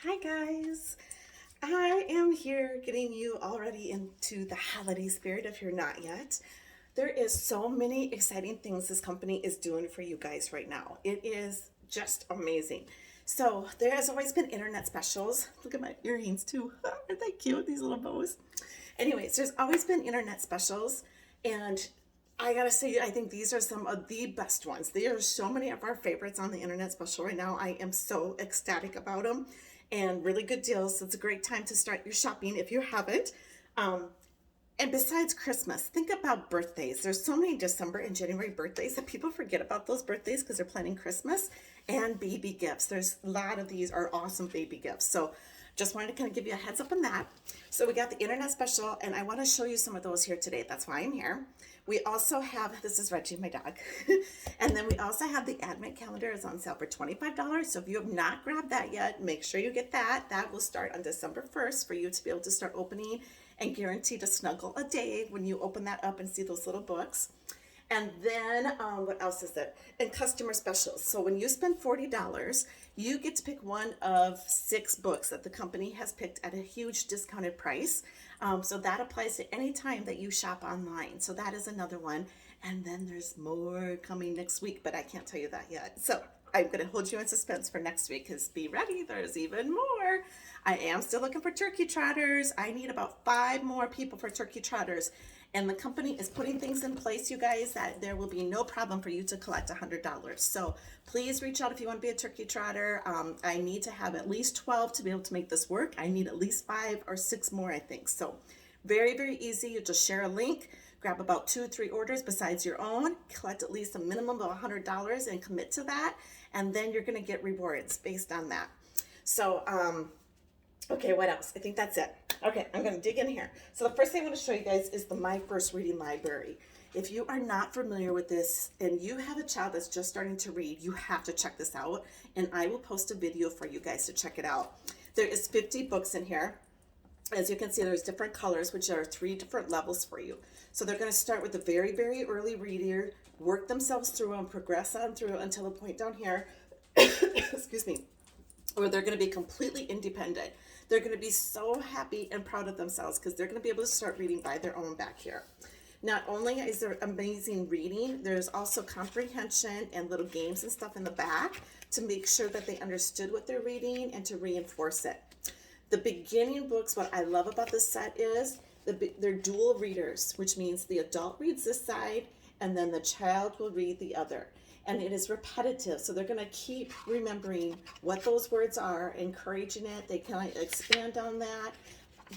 Hi guys, I am here getting you already into the holiday spirit if you're not yet. There is so many exciting things this company is doing for you guys right now. It is just amazing. So there has always been internet specials. Look at my earrings too. Aren't they cute? These little bows. Anyways, there's always been internet specials, and I gotta say, I think these are some of the best ones. There are so many of our favorites on the internet special right now. I am so ecstatic about them and really good deals. So it's a great time to start your shopping if you haven't. Um, and besides Christmas, think about birthdays. There's so many December and January birthdays that people forget about those birthdays because they're planning Christmas and baby gifts. There's a lot of these are awesome baby gifts. So just wanted to kind of give you a heads up on that. So we got the internet special, and I want to show you some of those here today. That's why I'm here. We also have, this is Reggie, my dog. And then we also have the advent calendar is on sale for $25. So if you have not grabbed that yet, make sure you get that. That will start on December 1st for you to be able to start opening and guaranteed to snuggle a day when you open that up and see those little books. And then what else is it? And customer specials. So when you spend $40, you get to pick one of 6 books that the company has picked at a huge discounted price. So that applies to any time that you shop online. So that is another one. And then there's more coming next week, but I can't tell you that yet. So I'm going to hold you in suspense for next week because be ready, there's even more. I am still looking for turkey trotters. I need about 5 more people for turkey trotters. And the company is putting things in place, you guys, that there will be no problem for you to collect $100. So please reach out if you want to be a turkey trotter. I need to have at least 12 to be able to make this work. I need at least 5 or 6 more, I think. So very, very easy. You just share a link, grab about 2 or 3 orders besides your own, collect at least a minimum of $100 and commit to that. And then you're going to get rewards based on that. So, okay, what else? I think that's it. Okay, I'm going to dig in here. So the first thing I'm going to show you guys is the My First Reading Library. If you are not familiar with this and you have a child that's just starting to read, you have to check this out. And I will post a video for you guys to check it out. There is 50 books in here. As you can see, there's different colors, which are 3 different levels for you. So they're going to start with a very, very early reader, work themselves through and progress on through until the point down here, excuse me, where they're going to be completely independent. They're going to be so happy and proud of themselves because they're going to be able to start reading by their own back here. Not only is there amazing reading, there's also comprehension and little games and stuff in the back to make sure that they understood what they're reading and to reinforce it. The beginning books, what I love about this set is they're dual readers, which means the adult reads this side and then the child will read the other. And it is repetitive, so they're going to keep remembering what those words are, encouraging it. They can expand on that,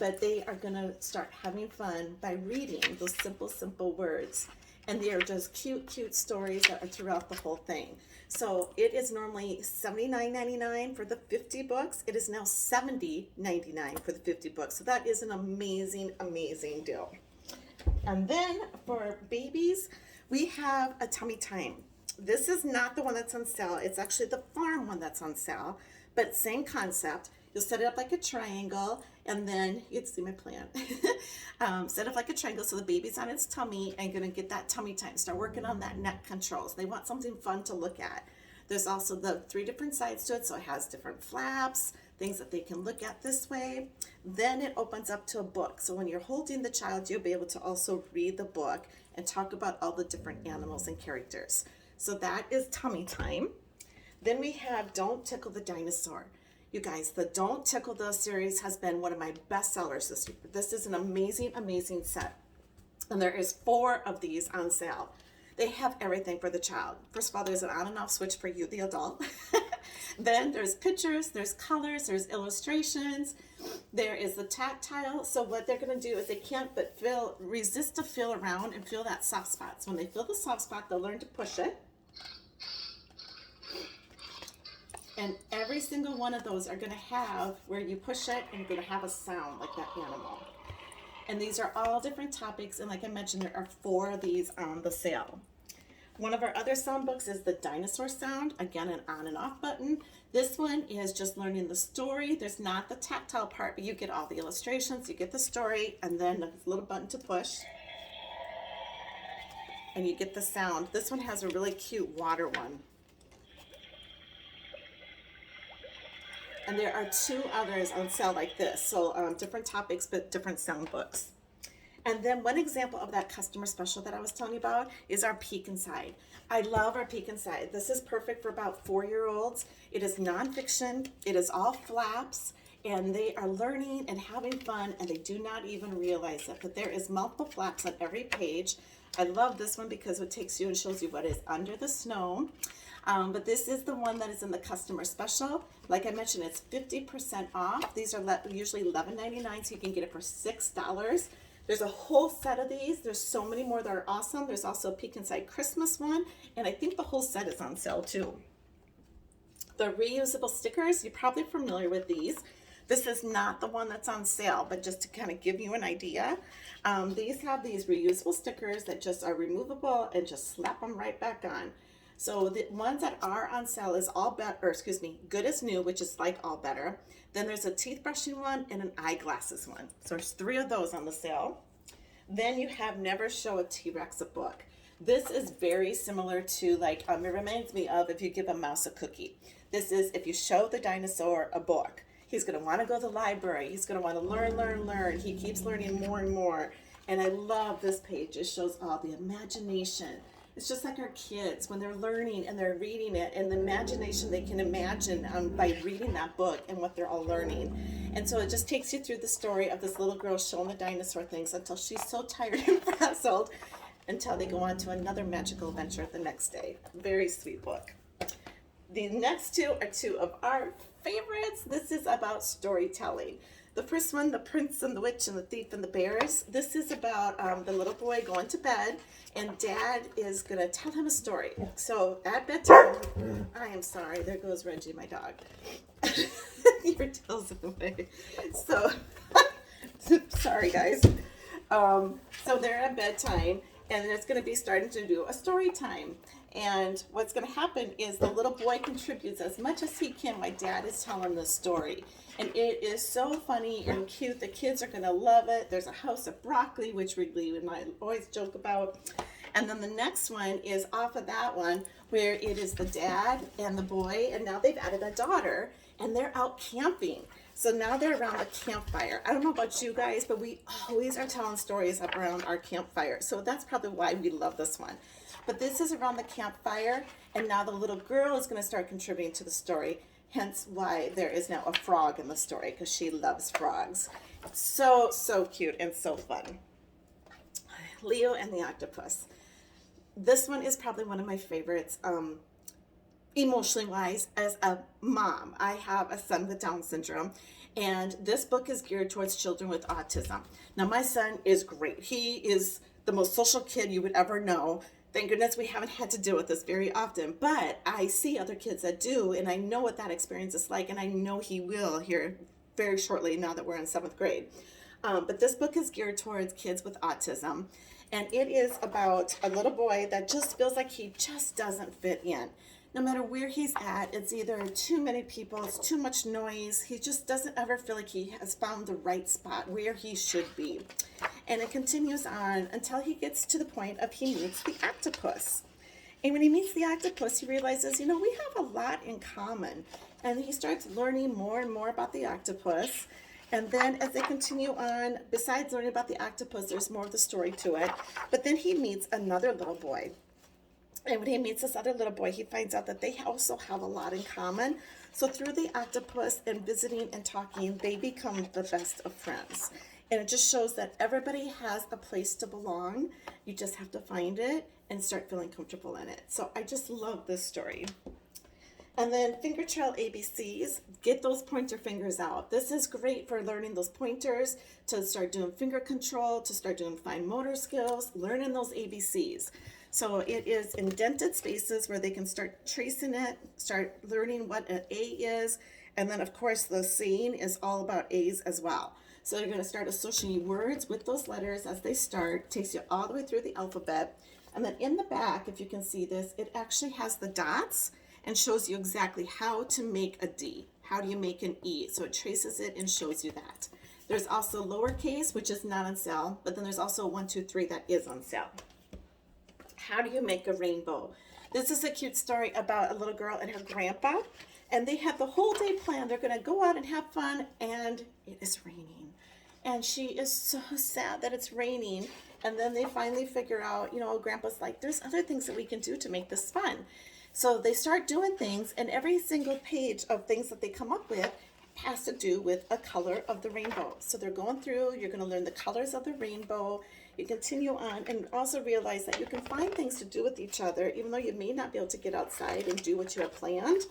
but they are going to start having fun by reading those simple, simple words. And they are just cute, cute stories that are throughout the whole thing. So it is normally $79.99 for the 50 books. It is now $70.99 for the 50 books. So that is an amazing, amazing deal. And then for babies, we have a Tummy Time. This is not the one that's on sale. It's actually the farm one that's on sale, but same concept. You'll set it up like a triangle, and then you'd see my plan. Set up like a triangle so the baby's on its tummy and gonna get that tummy time. Start working on that neck controls. They want something fun to look at. There's also the 3 different sides to it, so it has different flaps, things that they can look at this way. Then it opens up to a book. So when you're holding the child, you'll be able to also read the book and talk about all the different animals and characters. So that is Tummy Time. Then we have Don't Tickle the Dinosaur. You guys, the Don't Tickle the series has been one of my best sellers this year. This is an amazing, amazing set. And there is 4 of these on sale. They have everything for the child. First of all, there's an on and off switch for you, the adult. Then there's pictures, there's colors, there's illustrations. There is the tactile. So what they're going to do is they can't but resist to feel around and feel that soft spot. So when they feel the soft spot, they'll learn to push it. And every single one of those are going to have, where you push it, and you're going to have a sound like that animal. And these are all different topics, and like I mentioned, there are 4 of these on the sale. One of our other sound books is the dinosaur sound, again an on and off button. This one is just learning the story. There's not the tactile part, but you get all the illustrations, you get the story, and then a little button to push. And you get the sound. This one has a really cute water one. And there are 2 others on sale like this. So different topics, but different sound books. And then one example of that customer special that I was telling you about is our Peek Inside. I love our Peek Inside. This is perfect for about 4-year-olds. It is nonfiction. It is all flaps, and they are learning and having fun, and they do not even realize it. But there is multiple flaps on every page. I love this one because it takes you and shows you what is under the snow. But this is the one that is in the customer special. Like I mentioned, it's 50% off. These are usually $11.99, so you can get it for $6. There's a whole set of these. There's so many more that are awesome. There's also a Peek Inside Christmas one, and I think the whole set is on sale too. The reusable stickers, you're probably familiar with these. This is not the one that's on sale, but just to kind of give you an idea, these have these reusable stickers that just are removable and just slap them right back on. So the ones that are on sale is All Better, or excuse me, Good as New, which is like All Better. Then there's a teeth brushing one and an eyeglasses one. So there's 3 of those on the sale. Then you have Never Show a T-Rex a Book. This is very similar to, like, it reminds me of if you give a mouse a cookie. This is if you show the dinosaur a book. He's going to want to go to the library. He's going to want to learn. He keeps learning more and more. And I love this page. It shows all the imagination. It's just like our kids when they're learning and they're reading it, and the imagination they can imagine by reading that book and what they're all learning. And so it just takes you through the story of this little girl showing the dinosaur things until she's so tired and frazzled, until they go on to another magical adventure the next day. Very sweet book. The next 2 are 2 of our favorites. This is about storytelling. The first one, The Prince and the Witch and the Thief and the Bears. This is about the little boy going to bed, and Dad is going to tell him a story. So at bedtime, I am sorry, there goes Reggie, my dog. Your tail's in the way. So, sorry guys. So they're at bedtime, and it's going to be starting to do a story time. And what's going to happen is the little boy contributes as much as he can while Dad is telling the story. And it is so funny and cute. The kids are going to love it. There's a house of broccoli, which Wrigley and I always joke about. And then the next one is off of that one, where it is the dad and the boy, and now they've added a daughter, and they're out camping. So now they're around the campfire. I don't know about you guys, but we always are telling stories up around our campfire. So that's probably why we love this one. But this is around the campfire, and now the little girl is going to start contributing to the story, hence why there is now a frog in the story, because she loves frogs. So cute and so fun. Leo and the Octopus. This one is probably one of my favorites, emotionally wise. As a mom, I have a son with Down syndrome, and this book is geared towards children with autism. Now my son is great. He is the most social kid you would ever know. Thank goodness we haven't had to deal with this very often, but I see other kids that do, and I know what that experience is like, and I know he will here very shortly now that we're in 7th grade. But this book is geared towards kids with autism, and it is about a little boy that just feels like he just doesn't fit in. No matter where he's at, it's either too many people, it's too much noise. He just doesn't ever feel like he has found the right spot where he should be. And it continues on until he gets to the point of he meets the octopus. And when he meets the octopus, he realizes, we have a lot in common. And he starts learning more and more about the octopus. And then as they continue on, besides learning about the octopus, there's more of the story to it. But then he meets another little boy. And when he meets this other little boy, he finds out that they also have a lot in common. So through the octopus and visiting and talking, they become the best of friends. And it just shows that everybody has a place to belong. You just have to find it and start feeling comfortable in it. So I just love this story. And then Finger Trail ABCs, get those pointer fingers out. This is great for learning those pointers, to start doing finger control, to start doing fine motor skills, learning those ABCs. So it is indented spaces where they can start tracing it, start learning what an A is, and then of course the saying is all about A's as well. So you're going to start associating words with those letters as they start, takes you all the way through the alphabet. And then in the back, if you can see this, it actually has the dots and shows you exactly how to make a D. How do you make an E? So it traces it and shows you that. There's also lowercase, which is not on sale, but then there's also 1, 2, 3 that is on sale. How do you make a rainbow? This is a cute story about a little girl and her grandpa. And they have the whole day planned. They're going to go out and have fun, and it is raining. And she is so sad that it's raining. And then they finally figure out, Grandpa's like, there's other things that we can do to make this fun. So they start doing things, and every single page of things that they come up with has to do with a color of the rainbow. So they're going through, you're going to learn the colors of the rainbow. You continue on and also realize that you can find things to do with each other, even though you may not be able to get outside and do what you have planned.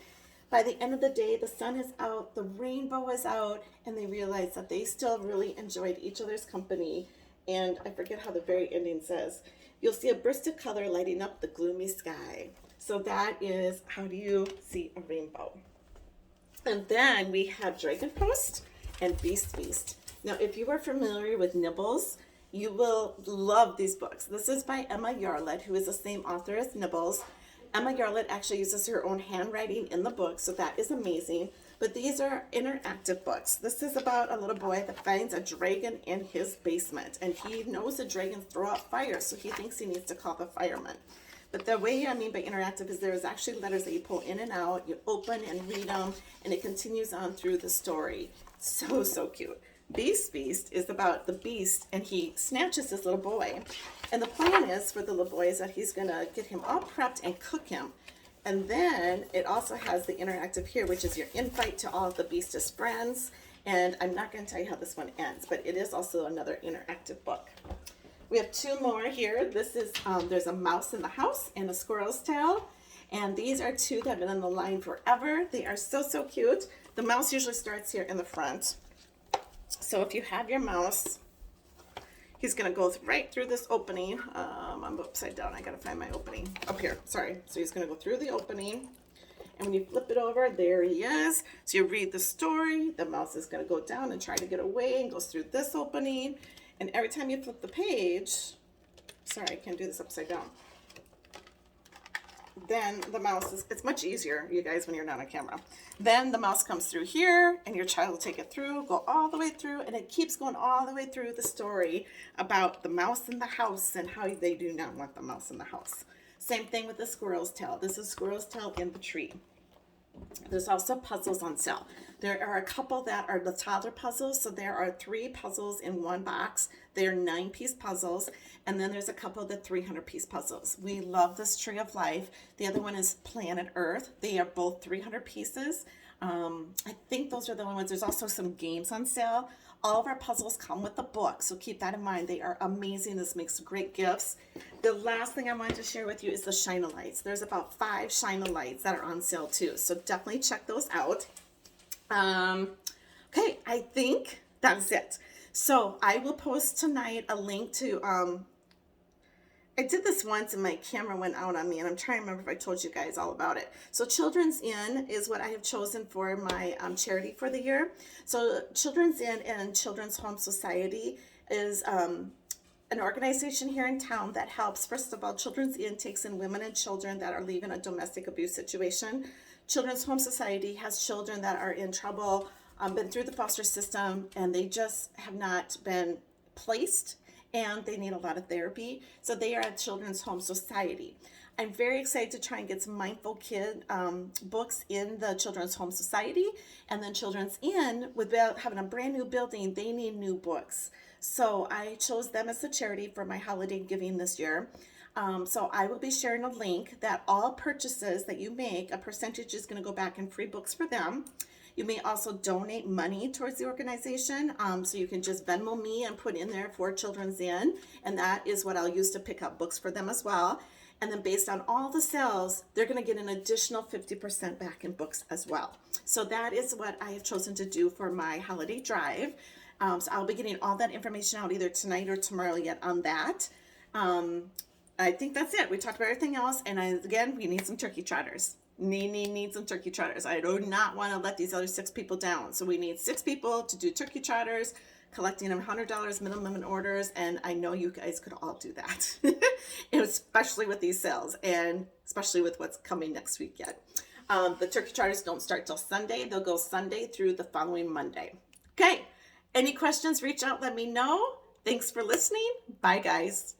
By the end of the day, the sun is out, the rainbow is out, and they realize that they still really enjoyed each other's company. And I forget how the very ending says, you'll see a burst of color lighting up the gloomy sky. So that is, how do you see a rainbow? And then we have Dragon Post and Beast Feast. Now, if you are familiar with Nibbles, you will love these books. This is by Emma Yarlett, who is the same author as Nibbles. Emma Yarlett actually uses her own handwriting in the book, so that is amazing. But these are interactive books. This is about a little boy that finds a dragon in his basement, and he knows the dragons throw out fire, so he thinks he needs to call the firemen. But the way I mean by interactive is there is actually letters that you pull in and out, you open and read them, and it continues on through the story. So, so cute. Beast Feast is about the beast, and he snatches this little boy. And the plan is for the little boy is that he's going to get him all prepped and cook him. And then it also has the interactive here, which is your invite to all of the beast's friends. And I'm not going to tell you how this one ends, but it is also another interactive book. We have two more here. This is, there's a mouse in the house and a squirrel's tail. And these are two that have been on the line forever. They are so, so cute. The mouse usually starts here in the front. So if you have your mouse, he's going to go right through this opening. I'm upside down. I got to find my opening. Up here. Sorry. So he's going to go through the opening. And when you flip it over, there he is. So you read the story. The mouse is going to go down and try to get away and goes through this opening. And every time you flip the page, sorry, I can't do this upside down. Then the mouse is, it's much easier, you guys, when you're not on camera. Then the mouse comes through here, and your child will take it through, go all the way through, and it keeps going all the way through the story about the mouse in the house and how they do not want the mouse in the house. Same thing with the squirrel's tail. This is squirrel's tail in the tree. There's also puzzles on sale. There are a couple that are the toddler puzzles. So there are 3 puzzles in one box. They are 9-piece puzzles. And then there's a couple of the 300-piece puzzles. We love this Tree of Life. The other one is Planet Earth. They are both 300 pieces. I think those are the only ones. There's also some games on sale. All of our puzzles come with a book, so keep that in mind. They are amazing. This makes great gifts. The last thing I wanted to share with you is the Shine-A-Lights. There's about 5 Shine-A-Lights that are on sale too, so definitely check those out. Okay, I think that's it. So I will post tonight a link to, I did this once and my camera went out on me, and I'm trying to remember if I told you guys all about it. So Children's Inn is what I have chosen for my charity for the year. So Children's Inn and Children's Home Society is an organization here in town that helps. First of all, Children's Inn takes in women and children that are leaving a domestic abuse situation. Children's Home Society has children that are in trouble, been through the foster system, and they just have not been placed, and they need a lot of therapy. So they are at Children's Home Society. I'm very excited to try and get some Mindful Kid books in the Children's Home Society. And then Children's Inn, without having a brand new building, they need new books. So I chose them as a charity for my holiday giving this year. So I will be sharing a link that all purchases that you make, a percentage is going to go back in free books for them. You may also donate money towards the organization. So you can just Venmo me and put in there for Children's Inn. And that is what I'll use to pick up books for them as well. And then based on all the sales, they're going to get an additional 50% back in books as well. So that is what I have chosen to do for my holiday drive. So I'll be getting all that information out either tonight or tomorrow yet on that. I think that's it. We talked about everything else. And again, we need some turkey trotters. Need some turkey trotters. I do not want to let these other 6 people down. So we need 6 people to do turkey trotters, collecting $100 minimum in orders. And I know you guys could all do that, especially with these sales and especially with what's coming next week yet. The turkey trotters don't start till Sunday. They'll go Sunday through the following Monday. Okay. Any questions, reach out, let me know. Thanks for listening. Bye, guys.